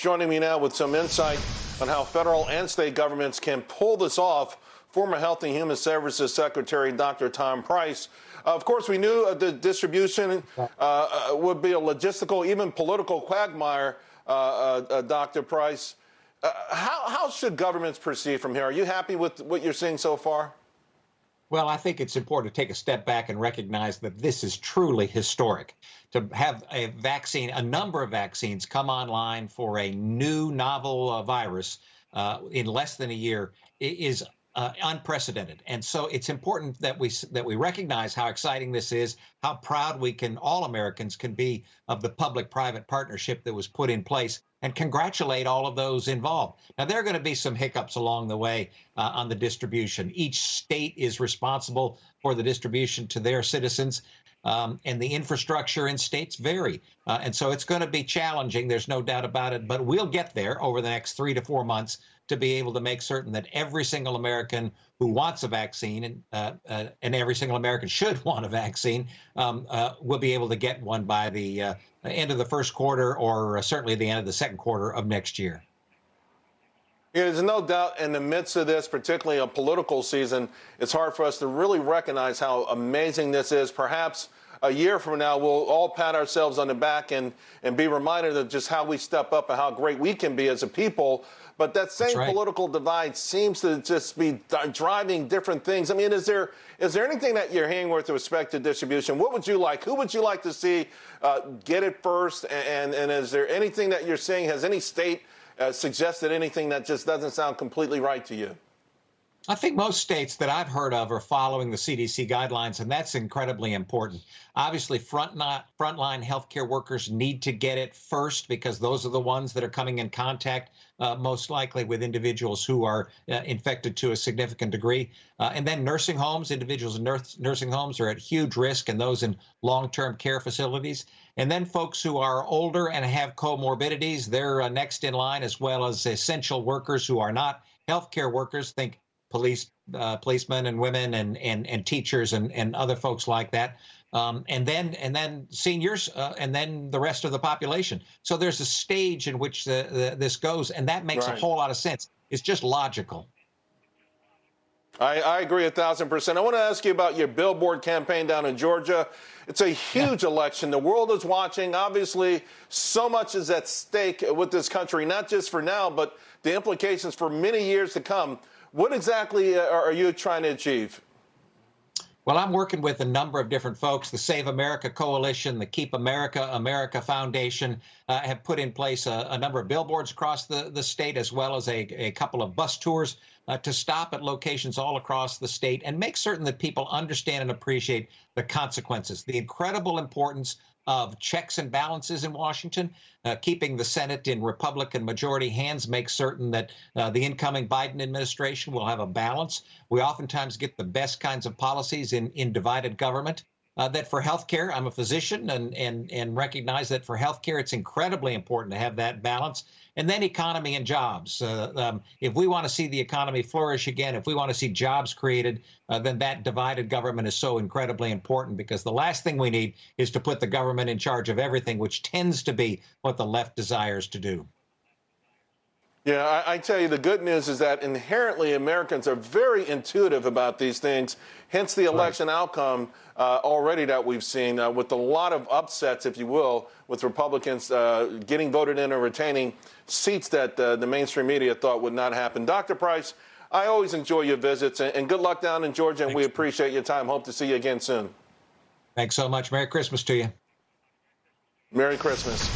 joining me now with some insight on how federal and state governments can pull this off. Former Health and Human Services Secretary Dr. Tom Price. Of course, we knew the distribution would be a logistical, even political quagmire, Dr. Price. How should governments proceed from here? Are you happy with what you're seeing so far? Well, I think it's important to take a step back and recognize that this is truly historic. To have a vaccine, a number of vaccines come online for a new novel virus in less than a year is unprecedented. And so it's important that we recognize how exciting this is, how proud all Americans can be of the public-private partnership that was put in place, and congratulate all of those involved. Now, there are going to be some hiccups along the way on the distribution. Each state is responsible for the distribution to their citizens, and the infrastructure in states vary. And so it's going to be challenging, there's no doubt about it, but we'll get there over the next 3 to 4 months to be able to make certain that every single American who wants a vaccine, and every single American should want a vaccine, will be able to get one by the end of the first quarter, or certainly the end of the second quarter of next year. Yeah, there's no doubt in the midst of this, particularly a political season, it's hard for us to really recognize how amazing this is. Perhaps a year from now, we'll all pat ourselves on the back and be reminded of just how we step up and how great we can be as a people. But that same political divide seems to just be driving different things. I mean, is there anything that you're hearing with respect to distribution? What would you like? Who would you like to see get it first? And is there anything that you're seeing? Has any state suggested anything that just doesn't sound completely right to you? I think most states that I've heard of are following the CDC guidelines, and that's incredibly important. Obviously, frontline healthcare workers need to get it first, because those are the ones that are coming in contact most likely with individuals who are infected to a significant degree. And then nursing homes, individuals in nursing homes are at huge risk, and those in long-term care facilities. And then folks who are older and have comorbidities, they're next in line, as well as essential workers who are not healthcare workers. Think policemen and women and teachers and other folks like that, and then seniors, and then the rest of the population. So there's a stage in which this goes, and that makes a whole lot of sense. It's just logical. I agree 1,000%. I want to ask you about your billboard campaign down in Georgia. It's a huge election. The world is watching. Obviously, so much is at stake with this country, not just for now, but the implications for many years to come. What exactly are you trying to achieve? Well, I'm working with a number of different folks. The Save America Coalition, the Keep America Foundation have put in place a number of billboards across the state, as well as a couple of bus tours to stop at locations all across the state and make certain that people understand and appreciate the consequences, the incredible importance of checks and balances in Washington. Keeping the Senate in Republican majority hands makes certain that the incoming Biden administration will have a balance. We oftentimes get the best kinds of policies in divided government. That for healthcare, I'm a physician and recognize that for healthcare, it's incredibly important to have that balance. And then economy and jobs. If we want to see the economy flourish again, if we want to see jobs created, then that divided government is so incredibly important, because the last thing we need is to put the government in charge of everything, which tends to be what the left desires to do. Yeah, I tell you, the good news is that inherently Americans are very intuitive about these things, hence the election outcome already that we've seen with a lot of upsets, if you will, with Republicans getting voted in or retaining seats that the mainstream media thought would not happen. Dr. Price, I always enjoy your visits, and good luck down in Georgia, and we appreciate your time. Hope to see you again soon. Thanks so much. Merry Christmas to you. Merry Christmas.